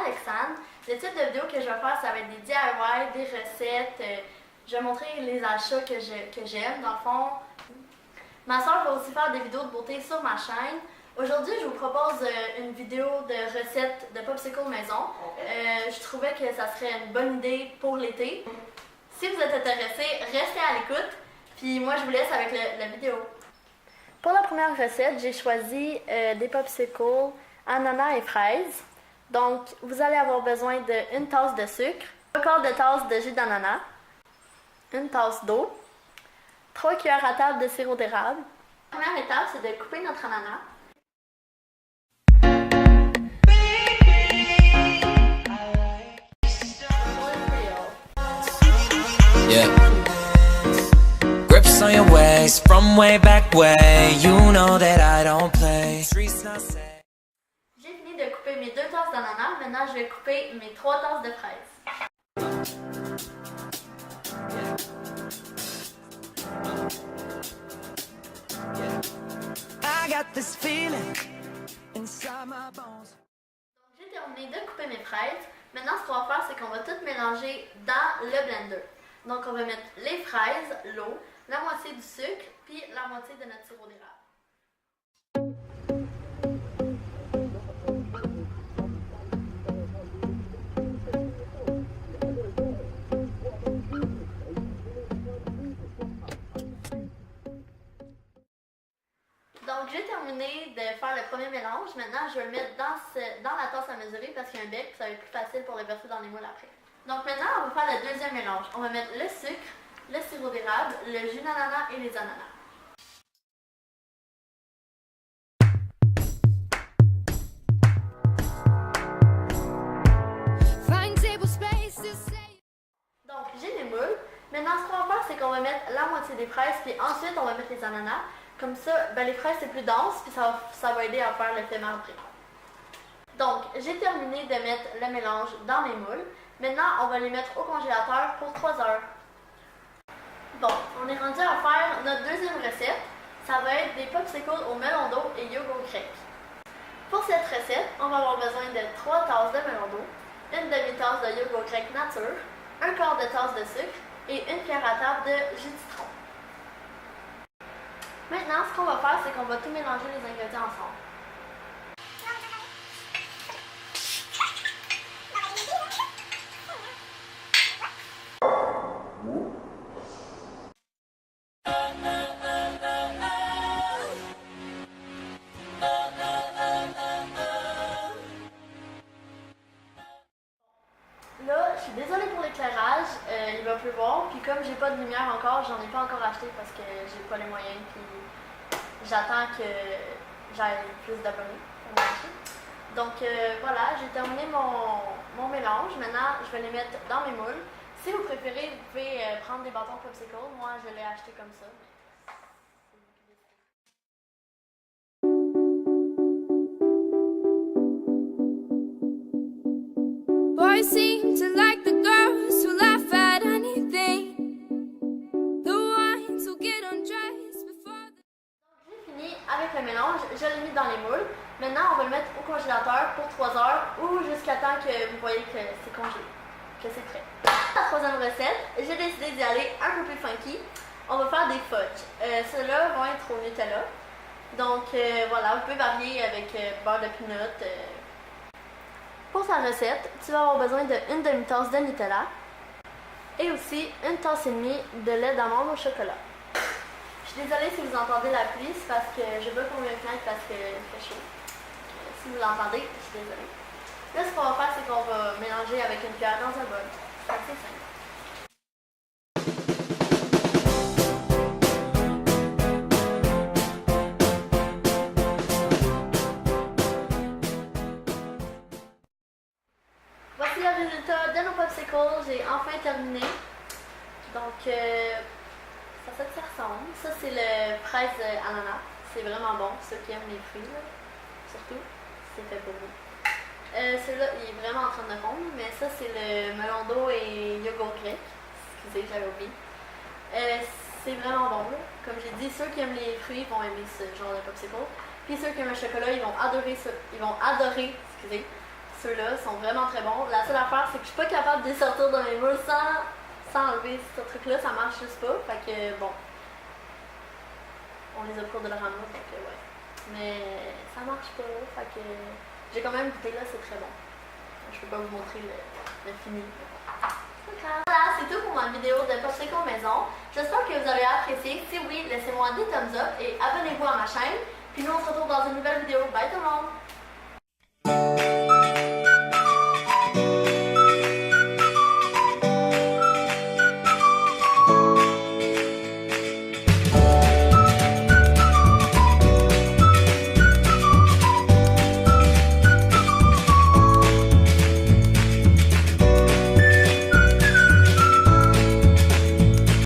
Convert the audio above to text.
Alexandre. Le type de vidéo que je vais faire, ça va être des DIY, des recettes. Je vais montrer les achats que j'aime. Dans le fond, ma soeur va aussi faire des vidéos de beauté sur ma chaîne. Aujourd'hui, je vous propose une vidéo de recettes de popsicle maison. Je trouvais que ça serait une bonne idée pour l'été. Si vous êtes intéressé, restez à l'écoute. Puis moi, je vous laisse avec la vidéo. Pour la première recette, j'ai choisi des popsicles ananas et fraises. Donc, vous allez avoir besoin d'une tasse de sucre, 1/4 de tasse de jus d'ananas, une tasse d'eau, 3 cuillères à table de sirop d'érable. La première étape, c'est de couper notre ananas. Yeah. Grips on your waist from way back way. You know that I don't play. Streets not safe. J'ai fini de couper mes 2 tasses d'ananas. Maintenant, je vais couper mes 3 tasses de fraises. I got this feeling inside my bones. Donc, j'ai terminé de couper mes fraises. Maintenant, ce qu'on va faire, c'est qu'on va tout mélanger dans le blender. Donc, on va mettre les fraises, l'eau, la moitié du sucre, puis la moitié de notre sirop d'érable. Donc, j'ai terminé de faire le premier mélange. Maintenant, je vais le mettre dans la tasse à mesurer parce qu'il y a un bec, ça va être plus facile pour le verser dans les moules après. Donc maintenant, on va faire le deuxième mélange. On va mettre le sucre, le sirop d'érable, le jus d'ananas et les ananas. Donc, j'ai les moules. Maintenant, ce qu'on va faire, c'est qu'on va mettre la moitié des fraises, puis ensuite, on va mettre les ananas. Comme ça, les fraises, c'est plus dense, puis ça va aider à faire l'effet marbré. Donc, j'ai terminé de mettre le mélange dans mes moules. Maintenant, on va les mettre au congélateur pour 3 heures. Bon, on est rendu à faire notre deuxième recette. Ça va être des popsicles au melon d'eau et yogourt grec. Pour cette recette, on va avoir besoin de 3 tasses de melon d'eau, une demi-tasse de yogourt grec nature, 1/4 de tasse de sucre et une cuillère à table de jus de citron. Maintenant, ce qu'on va faire, c'est qu'on va tout mélanger les ingrédients ensemble. Là, je suis désolée pour l'éclairage, il va pleuvoir, puis comme j'ai pas de lumière encore, j'en ai pas encore acheté parce que j'ai pas les moyens, puis j'attends que j'aille plus d'abonnés pour m'acheter. Donc voilà, j'ai terminé mon mélange. Maintenant, je vais les mettre dans mes moules. Si vous préférez, vous pouvez prendre des bâtons popsicle. Moi, je l'ai acheté comme ça. Boys seem to like the girls who laugh at anything. The ones who get undressed before the... J'ai fini avec le mélange, je l'ai mis dans les moules. Maintenant, on va le mettre au congélateur pour 3 heures ou jusqu'à temps que vous voyez que c'est congelé, que c'est prêt. La troisième recette, j'ai décidé d'y aller un peu plus funky. On va faire des fudges. Ceux-là vont être au Nutella. Donc voilà, vous pouvez varier avec beurre de peanut. Pour sa recette, tu vas avoir besoin d'une demi-tasse de Nutella et aussi une tasse et demie de lait d'amande au chocolat. Je suis désolée si vous entendez la pluie, c'est parce que je veux qu'on me fenêtre parce qu'il fait chaud. Si vous l'entendez, je suis désolée. Là, ce qu'on va faire, c'est qu'on va mélanger avec une cuillère dans un bol. C'est assez simple. Voici le résultat de nos popsicles. J'ai enfin terminé. Donc, ça ressemble. Ça, c'est le fraise ananas. C'est vraiment bon. Ceux qui aiment les fruits, là, surtout, c'est fait pour vous. Celui-là, il est vraiment en train de fondre, mais ça, c'est le melon d'eau et yogourt grec. Excusez, j'avais oublié. C'est vraiment bon, là. Comme j'ai dit, ceux qui aiment les fruits vont aimer ce genre de popsicle. Puis ceux qui aiment le chocolat, ils vont adorer ça. Ils vont adorer, excusez, Ceux-là sont vraiment très bons. La seule affaire, c'est que je suis pas capable de les sortir de mes moules sans enlever ce truc-là. Ça marche juste pas. Fait que bon. On les a pour de la ramener, donc ouais. Mais ça marche pas. Fait que j'ai quand même goûté là, c'est très bon. Je peux pas vous montrer le fini. Voilà, c'est tout pour ma vidéo de popsicle maison. J'espère que vous avez apprécié. Si oui, laissez-moi des thumbs up et abonnez-vous à ma chaîne. Puis nous, on se retrouve dans une nouvelle vidéo. Bye tout le monde!